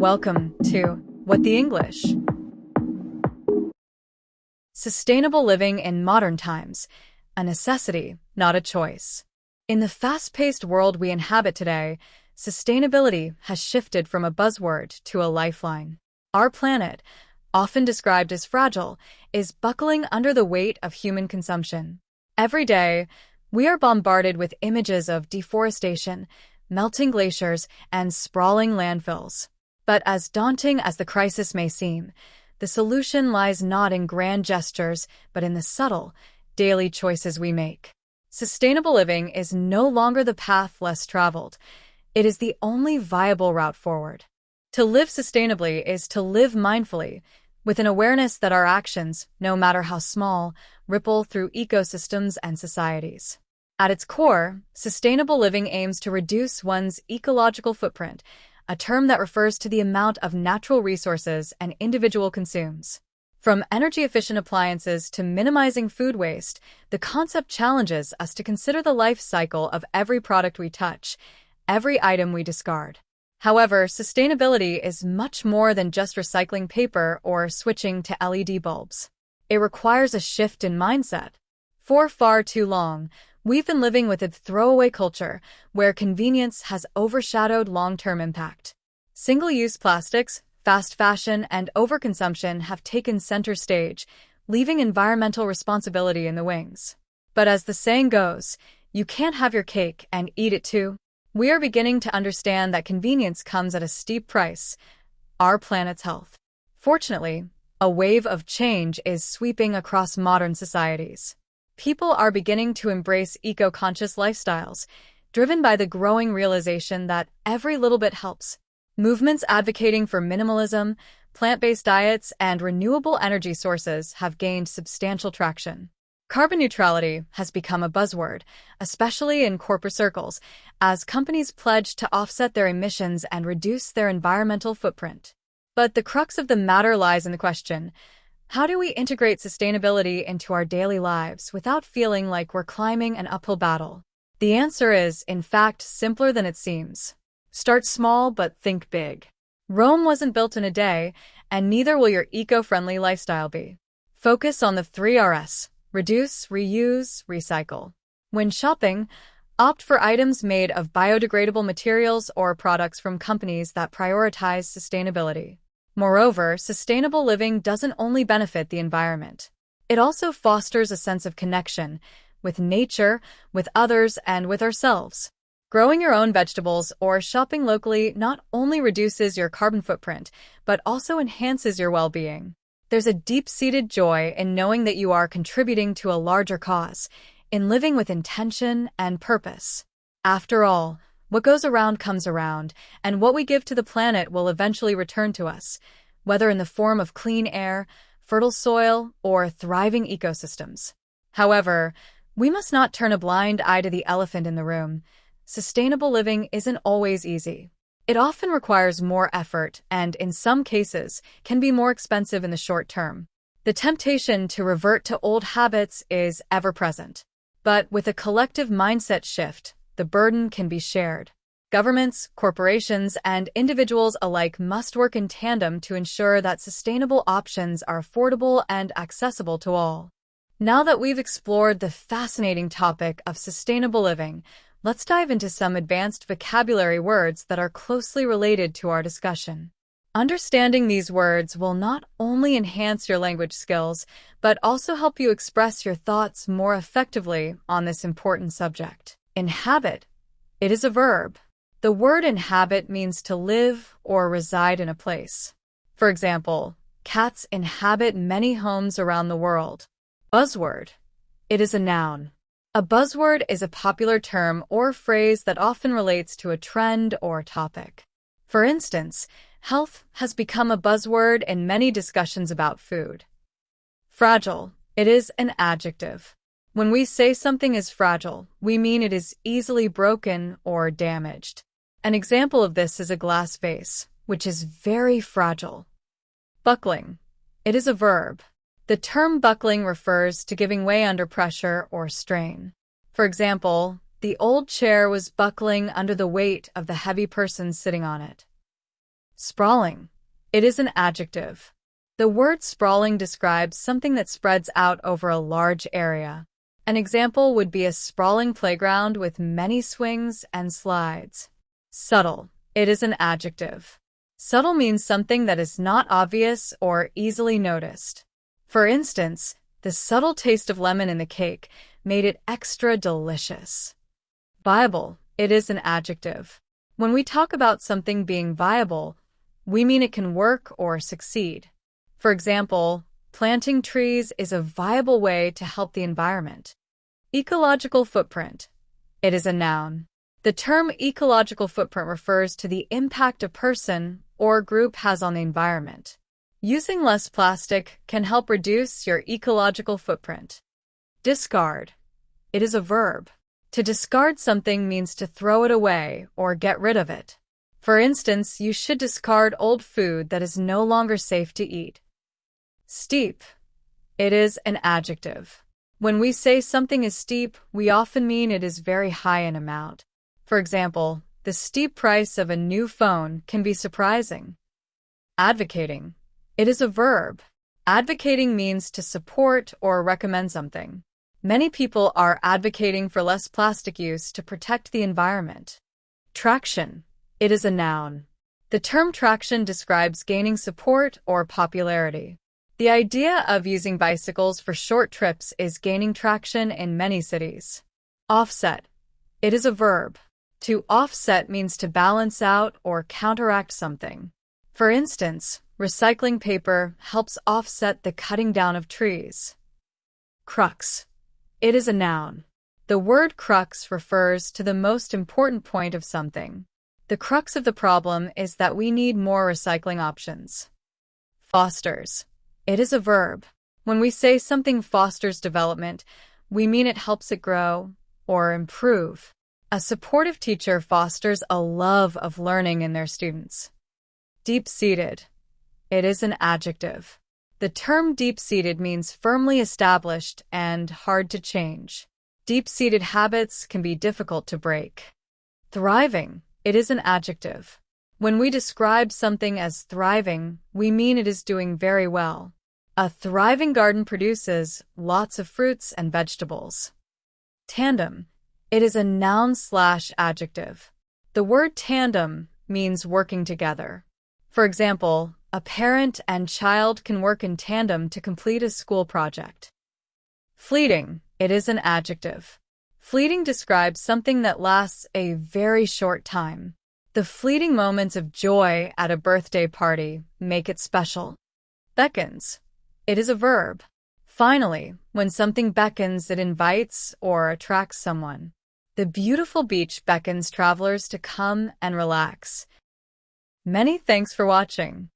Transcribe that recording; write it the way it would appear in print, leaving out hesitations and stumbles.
Welcome to What the English. Sustainable living in modern times, a necessity, not a choice. In the fast-paced world we inhabit today, sustainability has shifted from a buzzword to a lifeline. Our planet, often described as fragile, is buckling under the weight of human consumption. Every day, we are bombarded with images of deforestation, melting glaciers, and sprawling landfills. But as daunting as the crisis may seem, the solution lies not in grand gestures, but in the subtle, daily choices we make. Sustainable living is no longer the path less traveled. It is the only viable route forward. To live sustainably is to live mindfully, with an awareness that our actions, no matter how small, ripple through ecosystems and societies. At its core, sustainable living aims to reduce one's ecological footprint, a term that refers to the amount of natural resources an individual consumes. From energy-efficient appliances to minimizing food waste, the concept challenges us to consider the life cycle of every product we touch, every item we discard. However, sustainability is much more than just recycling paper or switching to LED bulbs. It requires a shift in mindset. For far too long, we've been living with a throwaway culture where convenience has overshadowed long-term impact. Single-use plastics, fast fashion, and overconsumption have taken center stage, leaving environmental responsibility in the wings. But as the saying goes, you can't have your cake and eat it too. We are beginning to understand that convenience comes at a steep price: our planet's health. Fortunately, a wave of change is sweeping across modern societies. People are beginning to embrace eco-conscious lifestyles, driven by the growing realization that every little bit helps. Movements advocating for minimalism, plant-based diets, and renewable energy sources have gained substantial traction. Carbon neutrality has become a buzzword, especially in corporate circles, as companies pledge to offset their emissions and reduce their environmental footprint. But the crux of the matter lies in the question: how do we integrate sustainability into our daily lives without feeling like we're climbing an uphill battle? The answer is, in fact, simpler than it seems. Start small, but think big. Rome wasn't built in a day, and neither will your eco-friendly lifestyle be. Focus on the 3 Rs: reduce, reuse, recycle. When shopping, opt for items made of biodegradable materials or products from companies that prioritize sustainability. Moreover, sustainable living doesn't only benefit the environment. It also fosters a sense of connection with nature, with others, and with ourselves. Growing your own vegetables or shopping locally not only reduces your carbon footprint, but also enhances your well-being. There's a deep-seated joy in knowing that you are contributing to a larger cause, in living with intention and purpose. After all, what goes around comes around, and what we give to the planet will eventually return to us, whether in the form of clean air, fertile soil, or thriving ecosystems. However, we must not turn a blind eye to the elephant in the room. Sustainable living isn't always easy. It often requires more effort and, in some cases, can be more expensive in the short term. The temptation to revert to old habits is ever present. But with a collective mindset shift, the burden can be shared. Governments, corporations, and individuals alike must work in tandem to ensure that sustainable options are affordable and accessible to all. Now that we've explored the fascinating topic of sustainable living, let's dive into some advanced vocabulary words that are closely related to our discussion. Understanding these words will not only enhance your language skills, but also help you express your thoughts more effectively on this important subject. Inhabit. It is a verb. The word inhabit means to live or reside in a place. For example, cats inhabit many homes around the world. Buzzword. It is a noun. A buzzword is a popular term or phrase that often relates to a trend or topic. For instance, health has become a buzzword in many discussions about food. Fragile. It is an adjective. When we say something is fragile, we mean it is easily broken or damaged. An example of this is a glass vase, which is very fragile. Buckling. It is a verb. The term buckling refers to giving way under pressure or strain. For example, the old chair was buckling under the weight of the heavy person sitting on it. Sprawling. It is an adjective. The word sprawling describes something that spreads out over a large area. An example would be a sprawling playground with many swings and slides. Subtle. It is an adjective. Subtle means something that is not obvious or easily noticed. For instance, the subtle taste of lemon in the cake made it extra delicious. Viable. It is an adjective. When we talk about something being viable, we mean it can work or succeed. For example, planting trees is a viable way to help the environment. Ecological footprint. It is a noun. The term ecological footprint refers to the impact a person or group has on the environment. Using less plastic can help reduce your ecological footprint. Discard. It is a verb. To discard something means to throw it away or get rid of it. For instance, you should discard old food that is no longer safe to eat. Steep. It is an adjective. When we say something is steep, we often mean it is very high in amount. For example, the steep price of a new phone can be surprising. Advocating. It is a verb. Advocating means to support or recommend something. Many people are advocating for less plastic use to protect the environment. Traction. It is a noun. The term traction describes gaining support or popularity. The idea of using bicycles for short trips is gaining traction in many cities. Offset. It is a verb. To offset means to balance out or counteract something. For instance, recycling paper helps offset the cutting down of trees. Crux. It is a noun. The word crux refers to the most important point of something. The crux of the problem is that we need more recycling options. Fosters. It is a verb. When we say something fosters development, we mean it helps it grow or improve. A supportive teacher fosters a love of learning in their students. Deep-seated. It is an adjective. The term deep-seated means firmly established and hard to change. Deep-seated habits can be difficult to break. Thriving. It is an adjective. When we describe something as thriving, we mean it is doing very well. A thriving garden produces lots of fruits and vegetables. Tandem. It is a noun/adjective. The word tandem means working together. For example, a parent and child can work in tandem to complete a school project. Fleeting. It is an adjective. Fleeting describes something that lasts a very short time. The fleeting moments of joy at a birthday party make it special. Beckons. It is a verb. Finally, when something beckons, it invites or attracts someone. The beautiful beach beckons travelers to come and relax. Many thanks for watching.